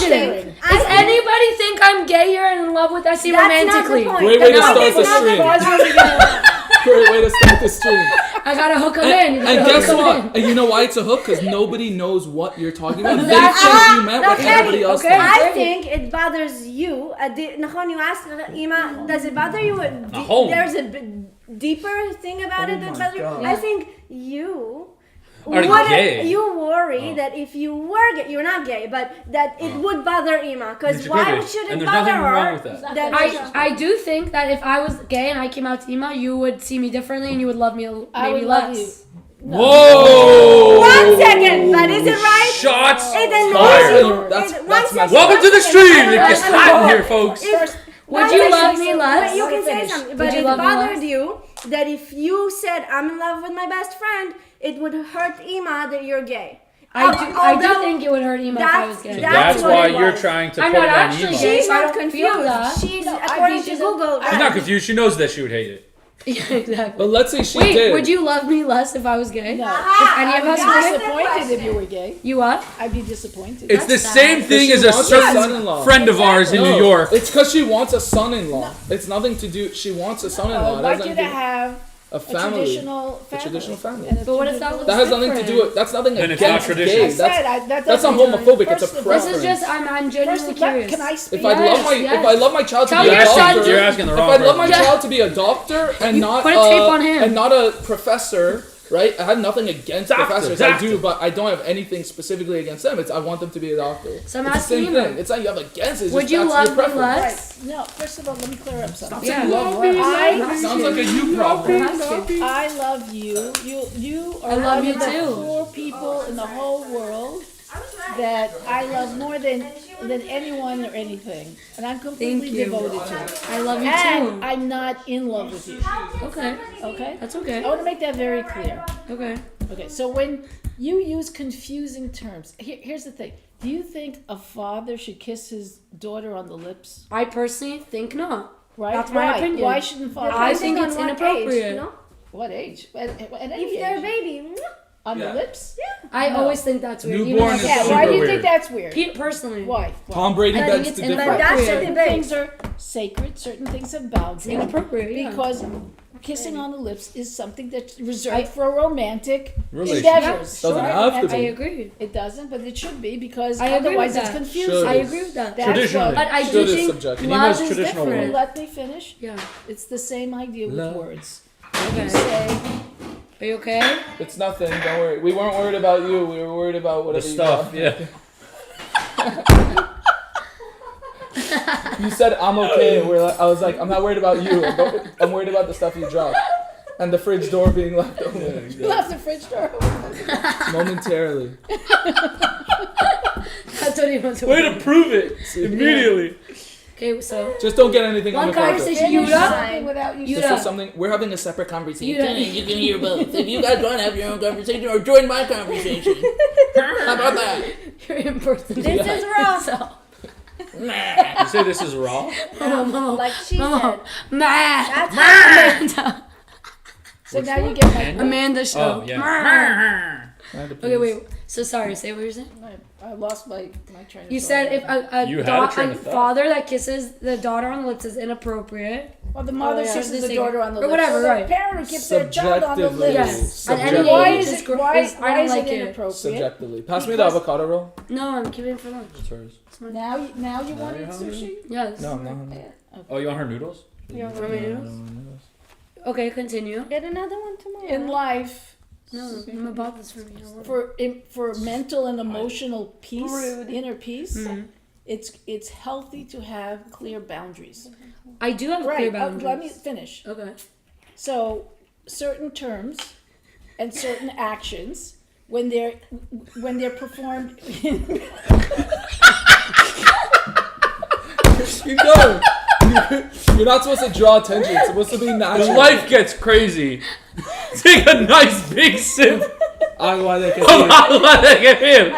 question. Does anybody think I'm gay here and in love with Essie romantically? Great way to start the stream. Great way to start the stream. I gotta hook them in. And guess what? And you know why it's a hook? Because nobody knows what you're talking about. They think you meant what everybody else thinks. I think it bothers you. Nakhon, you asked Ima, does it bother you? There's a deeper thing about it that bothers you. I think you worry that if you were gay, you're not gay, but that it would bother Ima. Because why should it bother her? Wrong with that. I do think that if I was gay and I came out to Ima, you would see me differently and you would love me maybe less. No. Whoa! 1 second, but is it right? Shots fired. That's welcome to the stream. It's hot in here, folks. Would you love me less? You can say something, but it bothered you that if you said I'm in love with my best friend, it would hurt Ima that you're gay. I do think it would hurt Ima if I was gay. That's why you're trying to put it on Ima. She's not confused. She's, according to Google. She's not confused. She knows that she would hate it. Yeah, exactly. But let's say she did. Would you love me less if I was gay? No. If any of us were gay? Disappointed if you were gay. You what? I'd be disappointed. It's the same thing as a certain friend of ours in New York. It's because she wants a son-in-law. It's nothing to do. She wants a son-in-law. I'd like you to have a family. A traditional family. But what if that looks That has nothing to do with. That's nothing Then against it's not traditional. gays. That's not homophobic. It's a preference. This is just I'm genuinely curious. Can I speak? If I love my child to be a doctor, You're asking the wrong if I love my person. child to be a doctor and not put a tape on him. and not a professor, right? I have nothing against professors. I do, but I don't have anything specifically against them. It's I want them to be a doctor. So I'm it's the asking same you. thing. It's not you have against it. Would you love me less? No, first of all, let me clear up something. Yeah. Sounds like a you problem. I love you. You are I love you one of the too. 4 people in the whole world that I love more than anyone or anything, and I'm completely devoted to it. I love you And too. I'm not in love with you. Okay. Okay? That's okay. I want to make that very clear. Okay. Okay, so when you use confusing terms, here's the thing. Do you think a father should kiss his daughter on the lips? I personally think not. Right? That's my opinion. Why shouldn't fathers? I think it's inappropriate. What age? At any If they're a age. baby. On the lips? I always think that's weird. Newborn is Yeah, super why do you weird. think that's weird? Personally. Why? Tom Brady I think begs it's to differ. inappropriate. Certain things are sacred, certain things have boundaries. Inappropriate, yeah. Because kissing on the lips is something that's reserved for romantic Relationship. endeavors. Doesn't have to be. I agree. It doesn't, but it should be because I agree otherwise with it's that. confusing. Should. I agree with that. That's Traditionally. But I Should do is think subjective. love Nima's is traditional Will you different. let me finish? Yeah. It's the same idea with Love. words. Okay. You say, Are you okay? It's nothing. Don't worry. We weren't worried about you. We were worried about The whatever stuff, you yeah. You said I'm okay. I was like, I'm not worried about you. I'm worried about the stuff you dropped. And the fridge door being left open. you left the fridge door open. Momentarily. That's what he wants to Way to prove it immediately. Okay, so Just don't get anything on one the carpet. conversation. Finish Yuda. something without you Yuda. This is something we're having a separate conversation. Yuda. You can hear both. If you guys want to have your own conversation or join my conversation, how about that? You're in person. This is raw. So, You say this is raw? Like she Mama. said. That's Amanda. So now you get my Amanda show. Oh, yeah. Okay, wait. So sorry. Say what you're saying. I lost my train of You thought. said if You had a train a of thought. father that kisses the daughter on the lips is inappropriate. Well, the mother yeah. kisses Just the say- daughter on the or lips. whatever, So right. The parent who kisses their child on the Subjectively. lips. Yes. At any Why age, is it's it? gr- Why it's- I don't is like it it. inappropriate? Subjectively. Pass me the avocado roll. No, I'm keeping it for lunch. What's hers? Now you want to eat you're hungry? sushi? Yes. No, I'm not hungry. Oh, you want her noodles? You want me noodles? Okay, continue. Get another one tomorrow. In life, No, I'm about this for me. I want for mental and emotional peace, Rude. inner peace, Mhm. it's healthy to have clear boundaries. I do have clear boundaries. Let me finish. Okay. So, certain terms and certain actions when they're performed. You know, you're not supposed to draw attention. It's supposed to be When natural. life gets crazy, take a nice big sip. Agua de of kefir. agua de kefir.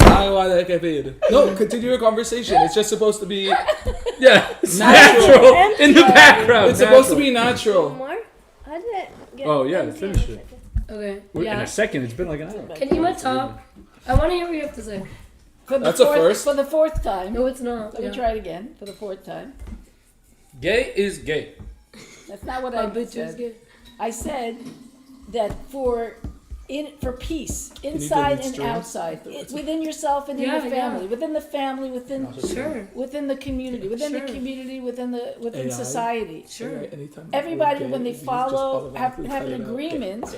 Agua de kefir. No, continue your conversation. It's just supposed to be. Yeah, it's Natural. natural in the background. It's supposed to be natural. More? How did it get Oh, yeah, empty finish in a it. second? Okay. In Yeah. a second, it's been like an hour. Can you talk? I want to hear what you have to say. That's a first. For the fourth time. No, it's not. Let me try it again for the fourth time. Gay is gay. That's not what I said. I said that for peace, inside and outside, within yourself and in the family, within the family, within the community, within society. Sure. Everybody, when they follow, have an agreement.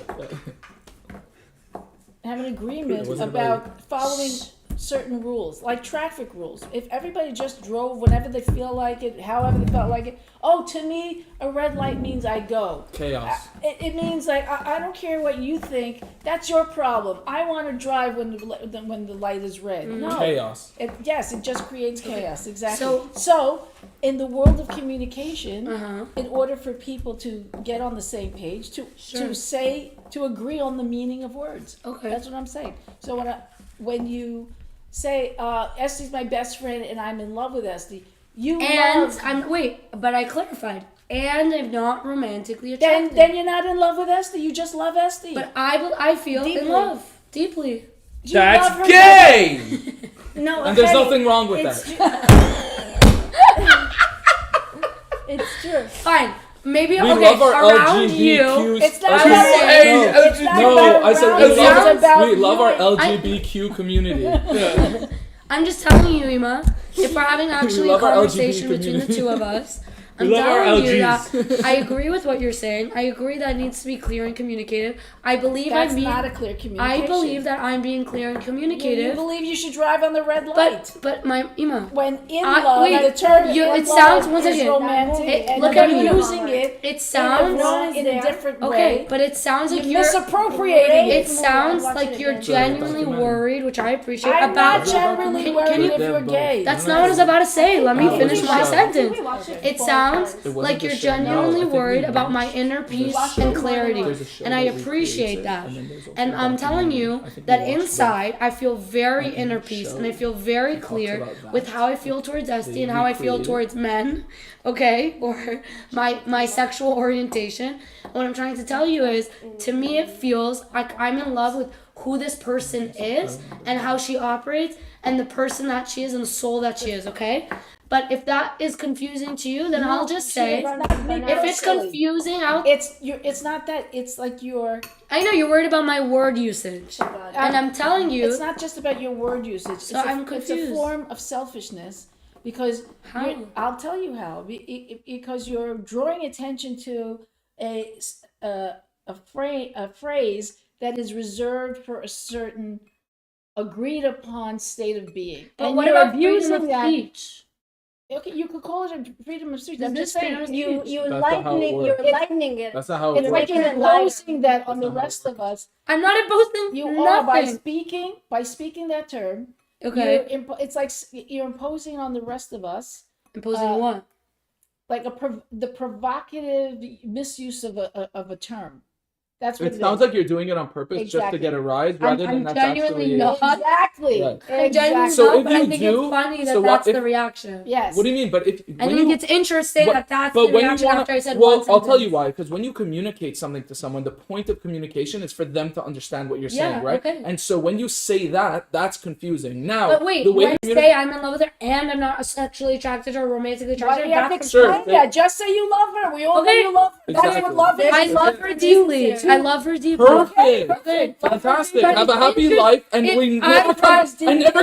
Have an agreement about following certain rules, like traffic rules. If everybody just drove whenever they feel like it, however they felt like it, to me, a red light means I go. Chaos. It means like, I don't care what you think, that's your problem. I want to drive when the light is red. No. Chaos. It just creates chaos, exactly. So in the world of communication, in order for people to get on the same page, to agree on the meaning of words. Okay. That's what I'm saying. So when you say, Este's my best friend and I'm in love with Este, but I clarified. And I'm not romantically attracted. Then you're not in love with Este. You just love Este. But I feel in love deeply. That's gay. No, and there's nothing wrong with that. It's true. Fine. Maybe we love our around LGBTQ. you. It's not I said we love our LGBTQ community. I'm just telling you, Ima. If we're having actually a conversation between the two of us, I'm telling you that I agree with what you're saying. I agree that it needs to be clear and communicated. I believe That's not a clear communication. I believe that I'm being clear and communicative. You believe you should drive on the red light. But my Ima. When in love, the term it sounds one second. Romantic. Look at you using it. It sounds in a different way. Okay, but it sounds like you're misappropriating it. It sounds like you're genuinely worried, which I appreciate. I'm not genuinely worried if you're gay. That's not what I was about to say. Let me finish my sentence. It sounds like you're genuinely worried about my inner peace and clarity, and I appreciate that. And I'm telling you that inside I feel very inner peace, and I feel very clear with how I feel towards Este and how I feel towards men, okay, or my sexual orientation. What I'm trying to tell you is, to me it feels like I'm in love with who this person is and how she operates and the person that she is and the soul that she is, okay? But if that is confusing to you, then I'll just say, if it's confusing, it's not that. It's like I know you're worried about my word usage, and I'm telling you, it's not just about your word usage. So I'm confused. It's a form of selfishness because I'll tell you how. Because you're drawing attention to a phrase that is reserved for a certain agreed upon state of being. But and what you're about abusing freedom of speech? Okay, you could call it a freedom of speech. I'm just saying You're lightening it. That's not how it's it like works. you're imposing that on the rest of us. I'm not imposing You nothing. are by speaking that term. Okay. It's like you're imposing on the rest of us. Imposing what? Like the provocative misuse of a term. That's what it sounds like you're doing it on purpose just to get a rise, rather than that's genuinely actually not. Exactly. Right. I'm genuinely So not, if but I you think do- it's funny that so that's what the if- reaction. Yes. What do you mean? But if I think it's interesting that that's the when reaction you wanna, after I said well, one I'll tell you sentence. why. Because when you communicate something to someone, the point of communication is for them to understand what you're saying, right? Okay. And so when you say that, that's confusing. Now, But wait, the way when I say I'm in love with her and I'm not sexually attracted or romantically Why attracted, do you have to that's explain that? Just say you love her. We all know you love her. That's what love is. I love her deeply. I love her deeply. Perfect. Okay. Fantastic. But Have a it's happy life, and we never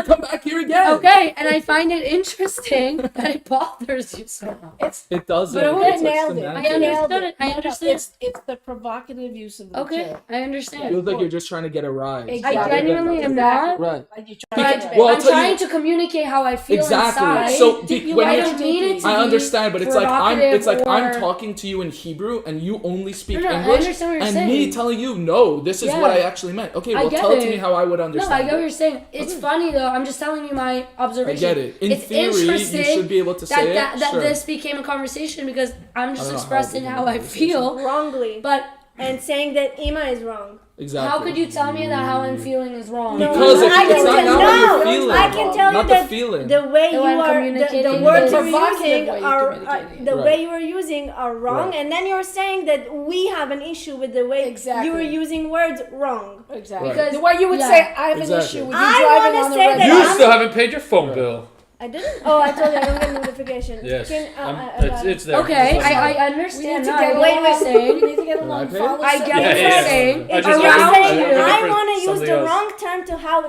come back here again. Okay, and I find it interesting that it bothers you so much. It doesn't. But okay, It's like nailed it. I semantics. understood it. I No, understand. it's the provocative use of the Okay, term. I understand. It feels like you're just trying to get a rise. Exactly. I genuinely am not. Right. Like you But Well, I'll I'm tell trying you- to communicate how I feel Exactly. inside. So when I you- don't mean it to I be understand, but it's like I'm provocative I'm or- talking to you in Hebrew and you only speak No, I English, understand what you're and saying. me telling you no, this is Yeah. what I actually meant. Okay, I well get tell it to it. me how I would No, understand. I get what it. you're saying. It's funny though. I'm just telling you my I observation. get it. In It's theory, you interesting should be able to say that it. Sure. this became a conversation because I'm just don't know how it expressing became how a I conversation. feel. Wrongly. But And saying that Ima is wrong. Exactly. How could you tell me that how I'm feeling is wrong? Because I it's not can how you're tell. feeling. I can tell Not you the that feeling. the way you I'm are, communicating the words the you're provocative using way you're are communicating. the Right. way you are using are wrong, Right. and then you're saying that we have an issue with the way Exactly. you are using words wrong. Exactly. Right. Because the way you would Yeah. say, I have an Exactly. issue with you I driving wanna on the say red that You light. I'm- still haven't paid your phone bill. I didn't. Oh, I told you I don't get notifications. Yes. Can, It's there. Okay, It's there. I We need understand to now. get What you're along. saying. We need to get along. Okay. Follow I some- get what you're saying. I If just- you're Around saying you. I want to use something the else. wrong term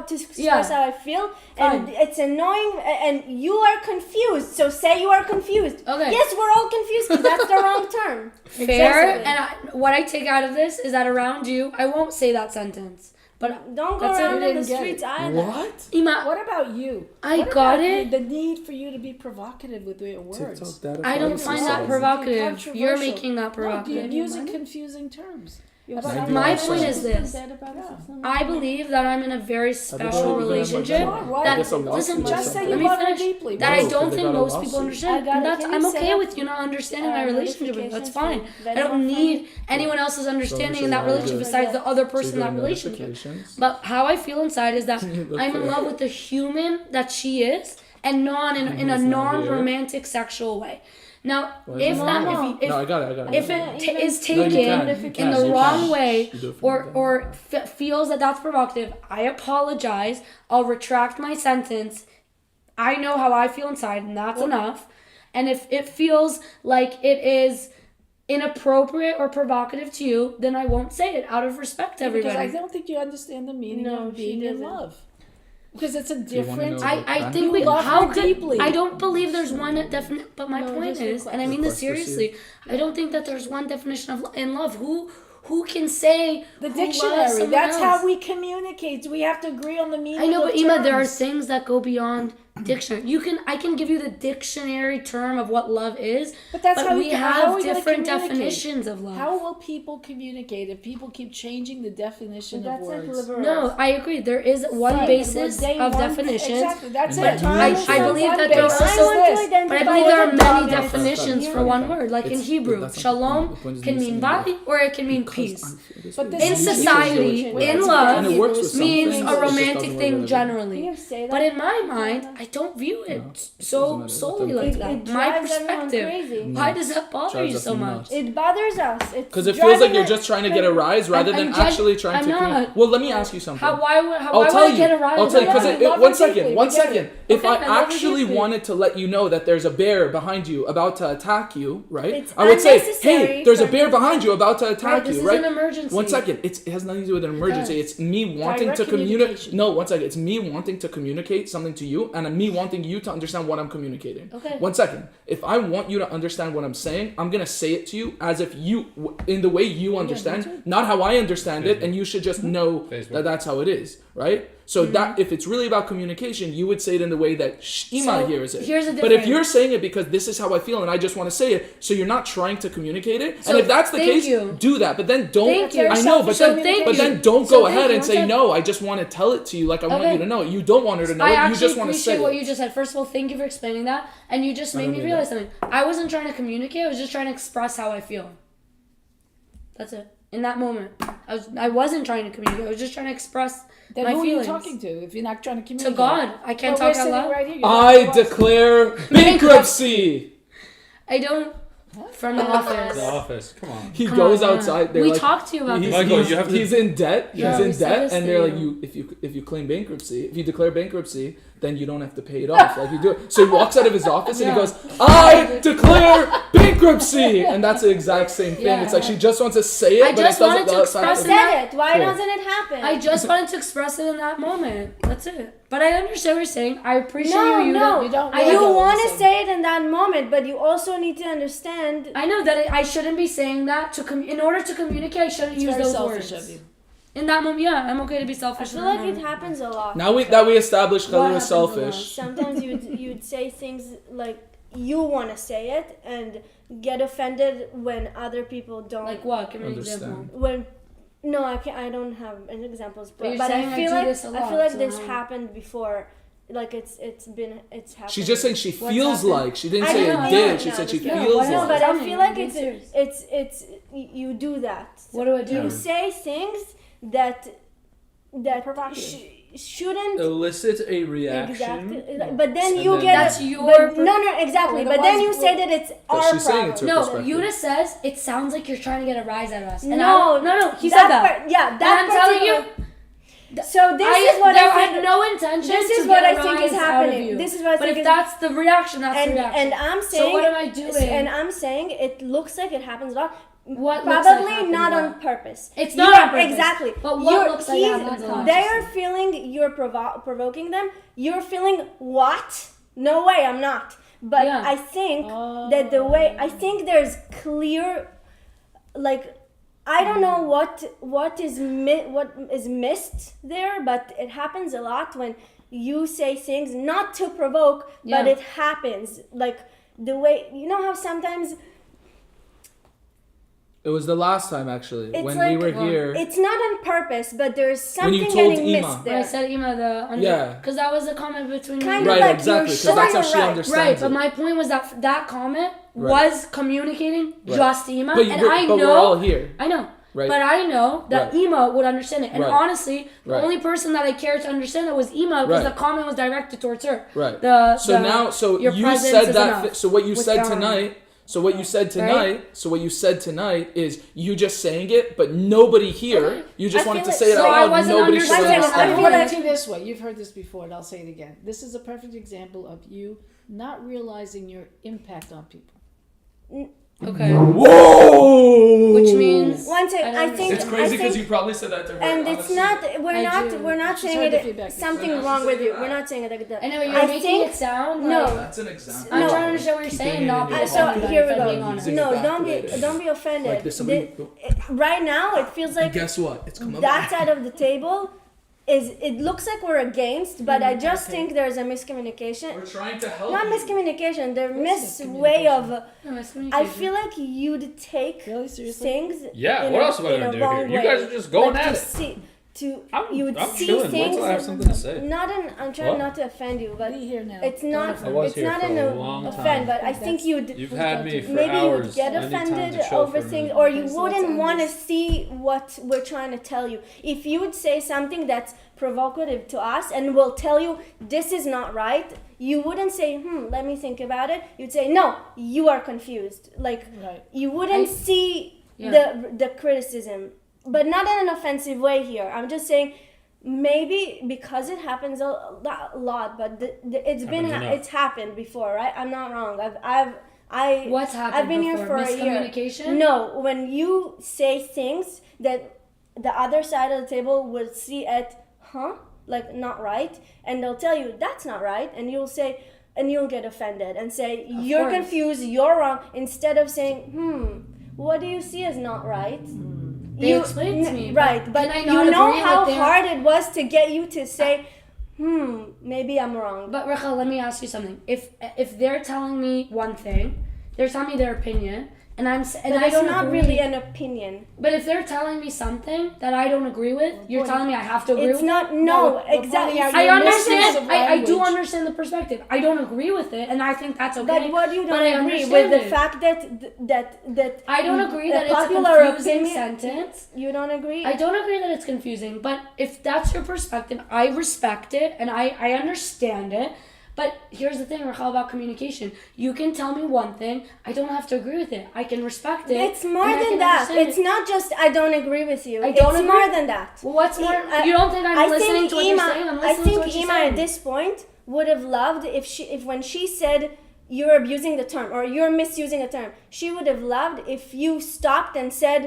to express Yeah. how I feel, and Fine. it's annoying, and you are confused. So say you are confused. Okay. Yes, we're all confused because that's the wrong term. Fair. Exactly. And what I take out of this is that around you, I won't say that sentence. But Don't go That's it, around we in the didn't get streets it. either. What? Ima, What about you? I What got about it. The need for you to be provocative with your words. TikTok data I don't privacy find that settings. provocative. You're Controversial. making that No, you're provocative. using confusing terms. About My $91. point is this. I believe that I'm in a very special believe relationship. Why? Why? That I guess a lot listen, of Just people say don't. you let me love her finish. deeply. That I No, don't 'cause they think got a most lawsuit. people I understand. got And it. that's Can I'm you set okay up, with you not understanding my relationship with. That's notifications fine. for I don't Venmo need anyone else's understanding in that very relationship good. besides the other So person in you that got relationship. notifications. But how I feel inside is that You look I'm in for- love with the human that she is, and not in a He's not here. non-romantic sexual way. Now, Why if is it that not? if No, I got it. if Yeah, it even- is No, you taken can. You in can. the You wrong can. way You do it from or feels that that's provocative, I apologize. I'll retract my sentence. I know how I feel inside, and that's enough. And if it feels like it is inappropriate or provocative to you, then I won't say it out of respect to Because I everybody. don't think you understand the meaning No, of she being in doesn't. love. Because it's a you wanna different. know I think You we love how her could deeply. I don't believe there's one definite. But my No, point just is, and I request. mean this Request seriously, I don't think that there's one definition of in love. Who can say The who loves dictionary. someone That's else? how we communicate. We have to agree on the meaning. I know, of but Ima, there are terms. things that go beyond dictionary. I can give you the dictionary term of what love is, But that's how we how have are we gonna different communicate? definitions of love. How will people communicate if people keep changing the definition of That's like words? liberal. No, I agree. There is one Right. basis What they of want- definitions. Exactly. That's And it. you I should- believe One that there are basis also, is this. but I believe there are many That's- definitions for one word. Like in It's- Hebrew, that's not the shalom point. The point is can you mean saying bye or it can mean Because peace. But this In is society, huge. in It's love, And it works with some means things, a it just romantic doesn't work thing with generally. Can you say that? But in my mind, I don't view it so solely like that. It My drives everyone perspective. crazy. Why does that bother Drives you us so much? nuts. It bothers us. Because it feels like driving you're us- just trying to get a rise rather than I'm gen- actually trying I'm to. not. Well, let me ask you something. Why would I'll tell I you. get a rise? I'll tell you Yeah, because we love one her second. deeply. One We get second. it. If Okay, I I love her actually deeply. wanted to let you know that there's a bear behind you about to attack you, right? It's I would say, unnecessary hey, there's a for bear me- behind you about to attack this you, is right? an emergency. One second. It has nothing to do with an emergency. does. It's me wanting Direct to communicate. communication. No, one second. It's me wanting to communicate something to you, and me wanting you to understand what I'm communicating. Okay. One second. If I want you to understand what I'm saying, I'm gonna say it to you as if you, in the way you understand, not how I understand it, and you should just know Facebook. that that's how it is, right? So that if it's really about communication, you would say it in the way that Shima So, hears it. here's the But if difference. you're saying it because this is how I feel and I just want to say it, so you're not trying to communicate it. So And if that's the thank case, you. do that. But then don't. Thank you. I know, but So then, thank but you. then don't So go thank ahead you. and say One no. I just want to tell it to you, like I want Okay. you to know it. You don't want her to know I it. You actually just want to say appreciate what it. you just said. First of all, thank you for explaining that, and you just made don't me need realize that. something. I wasn't trying to communicate. I was just trying to express how I feel. That's it. In that moment, I wasn't trying to communicate. I was just trying to express Then my who feelings. are you talking to if you're not trying to To communicate? God. I can't Well, we're talk out sitting loud. right here. You're I talking to us. declare bankruptcy. I don't. From the office. The office. Come on. He Come goes on, yeah. outside. They're We like, talked to you about this. Michael, you have to- he's in debt. Yeah, he's we in said debt, this and to they're like, you. if you claim bankruptcy, if you declare bankruptcy, then you don't have to pay it off. Like you do it. So he walks out of his office and he Yeah. goes, I declare bankruptcy, and that's the exact same thing. Yeah. It's like she just wants to say it, I but just it doesn't. wanted to that's not- express Said it. Why Cool. doesn't it happen? I just wanted to express it in that moment. That's it. But I understand what you're saying. I appreciate No, you. no. You don't I really You know want what to I'm say it in that moment, but you also need to understand. I know that I shouldn't be saying that in order to communicate. I shouldn't It's use very those selfish words. of you. In that moment, yeah, I'm okay to be I selfish. feel in that like it moment. happens a lot. Now that we established What Khalil is happens a lot? selfish. Sometimes you'd say things like you want to say it and get offended when other people don't. Like what? Give me an Understand. example. When no, I can't. I don't have any examples. But you're But saying I I feel do like this a I lot, feel like so this I- happened before. Like it's happened. She's just saying she What's feels happened? like. She didn't I say know, it I did. know, She no, said she just- no, feels what No, else? like. but Tell I me, feel like I'm being serious. it's you do that. What do I do? You say things shouldn't elicit a reaction. exactly. But then And you then- get That's your no exactly. But then you say that it's our she's saying problem. it's her No, perspective. Yuna says it sounds like you're trying to get a rise out of us. And No, no, he said that. Yeah, that And I'm telling you, So this is what there I had think. no intention. This is to what get I a think is rise out of happening. you. This is what I but think if is- that's the reaction, that's the reaction. And I'm saying. So what am I doing? And I'm saying it looks like it happens a lot. What looks like Probably happens not a on lot? purpose. It's not You're- on purpose. Exactly. But what looks like happens a lot? They are feeling you're provoking them. You're feeling what? No way, I'm not. But Yeah. I think that the way I think there's clear, like. I don't know what is missed there, but it happens a lot when you say things not to provoke, but Yeah. it happens. Like the way you know how sometimes It was the last time actually it's when like we were here. it's not on purpose, but there's When you something told getting Ima. missed When I there. said Ima Yeah. because that was a comment between me Kind and of Right, like exactly, you're 'cause that's how showing she right. understands Right, it. but my point was that comment Right. was communicating Right. just to Ima, But, and but, I but know, we're all here. I know, Right. but I know that Right. Ima would understand it, and Right. honestly, the Right. only person that I cared to understand it was Ima because Right. the comment was directed towards her. Right. So you presence said is that. enough So what you with said Aaron. tonight. So what you said tonight. Right? So what you said tonight is you just saying it, but nobody here. Okay. You just I wanted feel to say like- it So out I loud. wasn't Nobody should understanding. understand. I I feel put like- it to you this way. You've heard this before, and I'll say it again. This is a perfect example of you not realizing your impact on people. okay, Whoa! which means One second, I think It's crazy I because think- you probably said that to her. and it's honestly. not I we're not She's saying heard the it feedback. something She's wrong with you. saying We're that. not saying it like that. anyway, you're I making think it sound no. like That's an example. I'm No. trying to understand what you're Keeping saying, it not in being your So offended, here we if I'm go. being honest. Using No, it back don't to be later. don't be offended. Like this, somebody. Right now, it feels like Guess what? It's come up. that side of the table it looks like we're against, but I just think there's a miscommunication. We're trying to help Not you. miscommunication. There's Where's way of. No, it's I communication. feel like you'd take Really? Seriously? things. Yeah, in what a- else am I in gonna a do here? wrong You way. guys are just going Like, at to it. See, I'm- you would I'm see chilling. Wait things. till I have something to say. I'm trying What? not to offend you, but Be here now. it's not. I was It's here not for in a a long offend, time. but I think you'd. You've had me for Maybe you hours. would get Anytime offended to chill over for a things, minute. or you Okay, so wouldn't let's want to end this. see what we're trying to tell you. If you would say something that's provocative to us and we'll tell you this is not right, you wouldn't say, let me think about it. You'd say, no, you are confused. Like, Right. you wouldn't see the criticism, but not in an offensive way here. I'm just saying, maybe because it happens a lot, but it's happened before, right? I'm not wrong. What's happened I've been before? here for a year. Miscommunication? No, when you say things that the other side of the table would see at, like not right, and they'll tell you that's not right, and you'll say, and you'll get offended and say you're course. confused, you're wrong, instead of saying, what do you see as not right? They explained to me, right? but But can I you not know agree how with their- hard it was to get you to say, maybe I'm wrong. But Rachel, let me ask you something. If they're telling me one thing, they're telling me their opinion, and But I it's don't not agree. really an opinion. But if they're telling me something that I don't agree with, you're telling me I have to agree It's with not. it? No, we're exactly. pointing out I your understand. misuse of I do language. understand the perspective. I don't agree with it, and I think that's okay. But what you But don't I agree understand with the it. fact that I don't agree the that it's a popular confusing opinion- sentence. You don't agree? I don't agree that it's confusing, but if that's your perspective, I respect it and I understand it. But here's the thing, Rachel, about communication. You can tell me one thing, I don't have to agree with it. I can respect it. It's more and I than can that. understand It's it. not just I don't agree with you. I don't it's agree? more than that. Well, what's more? I- You don't think I'm I listening think to what Ima, you're saying? I'm I listening think to what you're Ima saying. at this point would have loved if when she said you're abusing the term or you're misusing a term, she would have loved if you stopped and said,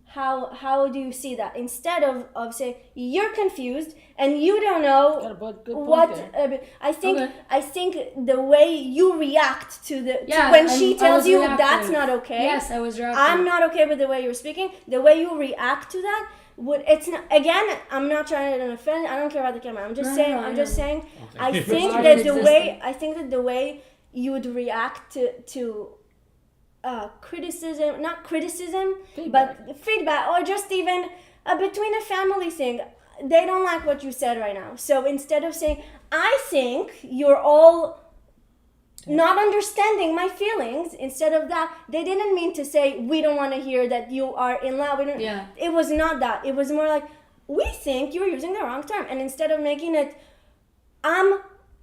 how do you see that? Instead of saying you're confused and you don't know Got a good point what there. I think. Okay. I think the way you react to Yeah, when I she tells was you reactive. that's not okay. Yes, I was reactive. I'm not okay with the way you're speaking. The way you react to that it's not. Again, I'm not trying to offend. I don't care about the camera. I'm just No, saying. no, I'm I just know. saying. I you. think Sorry that for the existing. way. I think that the way you would react to criticism, not criticism, but feedback, or just even between a family thing. They don't like what you said right now. So instead of saying, I think you're all not understanding my feelings. Instead of that, they didn't mean to say, we don't want to hear that you are in love. Yeah. It was not that. It was more like, we think you're using the wrong term. And instead of making it,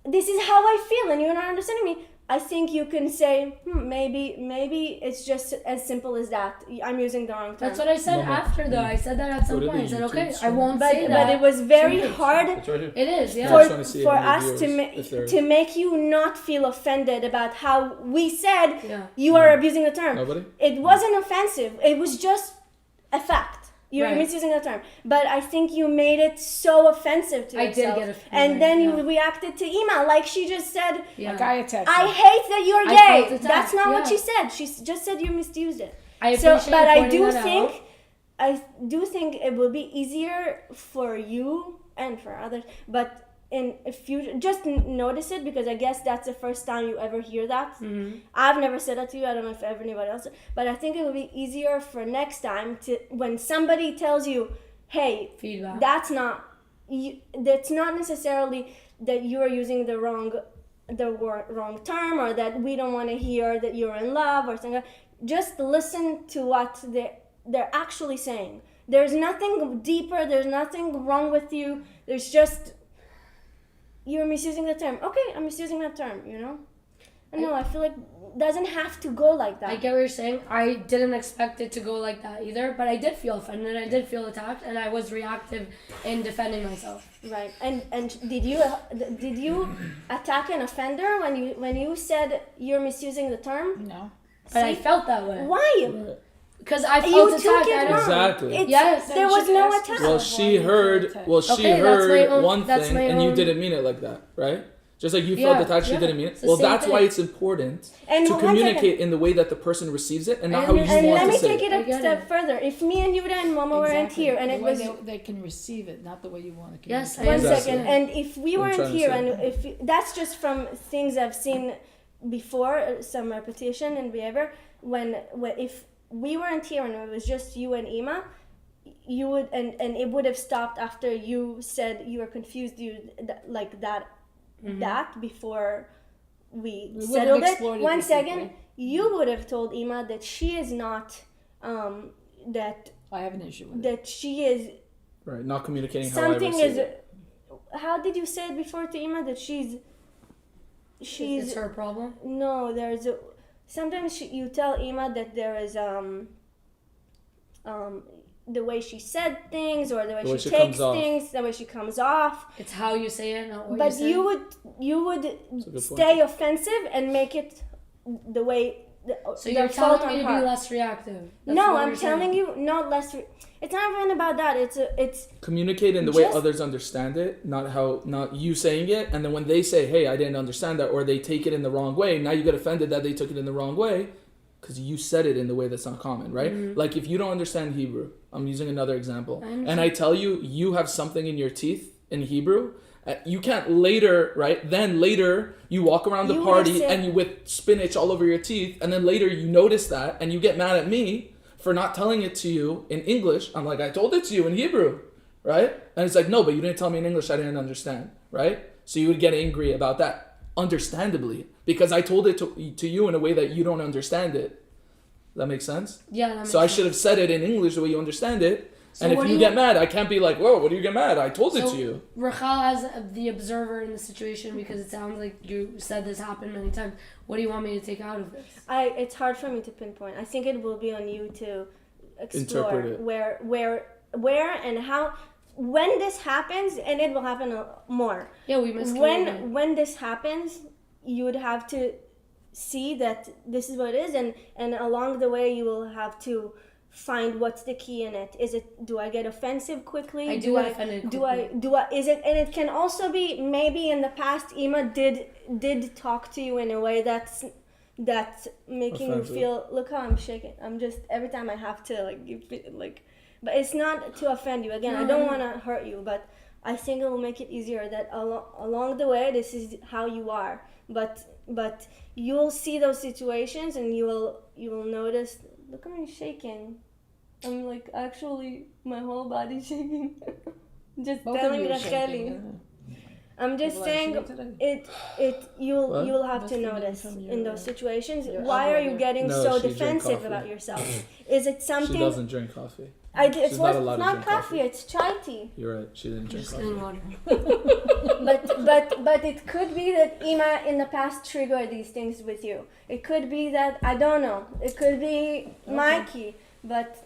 this is how I feel and you're not understanding me, I think you can say, maybe it's just as simple as that. I'm using the wrong term. That's what I said after, though. I said that at some point. I said, okay, I won't say that. But it was very hard It's right here. It is, yeah. for us to make you not feel offended about how we said you are abusing the term. Nobody? It wasn't offensive. It was just a fact. You're Right. misusing the term. But I think you made it so offensive to I yourself. did get offended. And then you reacted to Ima like she just said, Yeah. Like I attacked I her. hate that you're I gay. felt attacked, That's not what yeah. she said. She just said you misused it. I appreciate But pointing that out. I do think it will be easier for you and for others. But in a future, just notice it, because I guess that's the first time you ever hear that. Mm-hmm. I've never said that to you. I don't know if anybody else. But I think it will be easier for next time to when somebody tells you, "Hey, Feedback. that's not necessarily that you are using the wrong term, or that we don't want to hear that you're in love or something." Just listen to what they're actually saying. There's nothing deeper. There's nothing wrong with you. There's just you're misusing the term. Okay, I'm misusing that term. No, I feel like it doesn't have to go like that. I get what you're saying. I didn't expect it to go like that either, but I did feel offended. I did feel attacked, and I was reactive in defending myself. Right. And did you attack an offender when you said you're misusing the term? No. But I felt that way. Why? Because I You felt took attacked. it wrong. Exactly. Yes. There was no attack. Well, she heard Okay, that's my own- one that's thing, my and you own- didn't mean it like that, right? Just like you felt Yeah, attacked, she yeah. didn't mean it. It's the Well, same that's why thing. it's important And to one second. communicate in the way that the person receives it, and not I how you understand. And want let to me say take it I a get step it. further. If me and Yuda and Mama weren't here, and the it way was they can receive it, not the way you want to Yes, communicate. I one Exactly. second, and if we I'm weren't trying to here, say. and if that's just from things I've seen before, some repetition and behavior. When if we weren't here and it was just you and Ima, you would and it would have stopped after you said you were confused. That before we We would have settled it. explored it One before, second, right? you would have told Ima that she is not that I have an issue with it. that she is Right, not communicating how something I receive is. it. How did you say it before to Ima that she's It's her problem. no, there's a sometimes you tell Ima that there is the way she said things, or the way she takes comes off. things, the way she comes off. It's how you say it, not what But you say. you would good stay offensive and make it the way So the you're fault telling me on to be her. less reactive. That's No, what I'm you're saying. telling you, not less. It's not even about that. It's Communicate in the way Just- others understand it, not you saying it, and then when they say, "Hey, I didn't understand that," or they take it in the wrong way, now you get offended that they took it in the wrong way because you said it in the way that's not common, right? Mm-hmm. Like if you don't understand Hebrew, I'm using another example, understand. and I tell you have something in your teeth in Hebrew. You can't later, right? Then later you walk around the You would have party said- and you with spinach all over your teeth, and then later you notice that and you get mad at me for not telling it to you in English. I'm like, I told it to you in Hebrew, right? And it's like, no, but you didn't tell me in English. I didn't understand, right? So you would get angry about that, understandably, because I told it to you in a way that you don't understand it. Does that make sense? Yeah, that makes So I sense. should have said it in English the way you understand it. So And if what you do get mad, I can't be like, whoa, what do you get mad? I told it So to you. Rachel, as the observer in the situation, because it sounds like you said this happened many times, what do you want me to take out of this? it's hard for me to pinpoint. I think it will be on you to explore Interpret it. where and how when this happens, and it will happen more. Yeah, we miscommunicated. When this happens, you would have to see that this is what it is, and along the way you will have to find what's the key in it. Is it, do I get offensive quickly? I do get offended do I is it, and it can also be maybe in the past Ima did talk to you in a way that's making Offensive. you feel, look how I'm shaking. I'm just, every time I have to but it's not to offend you. Again, I don't want to hurt you, but I think it will make it easier that along the way, this is how you are. But you'll see those situations, and you will notice, look at me shaking. I'm like, actually, my whole body's shaking. Just Both of telling you are Racheli. shaking, I'm just Well, saying I see it today. you'll What? have to Must have been notice from in your- those situations. your Why are you elbow. getting No, so she drank defensive coffee. about yourself? Is it She something? doesn't drink coffee. It's She's not allowed it's to not drink coffee. coffee. It's chai tea. You're right. She didn't drink Just coffee. in water. But it could be that Ima in the past triggered these things with you. It could be that I don't know. It could be Mikey. But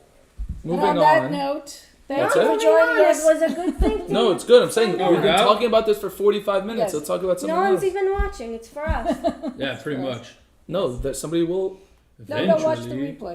And Moving on that on. note, thank That's you it? for moving joining on, us. it was a good thing. No, it's good. I'm saying No, we've been no. talking about this for 45 minutes. Yes. Let's talk about something No one's else. even watching. It's for us. Yeah, pretty much. No, that somebody will. No, watch the Eventually. replay.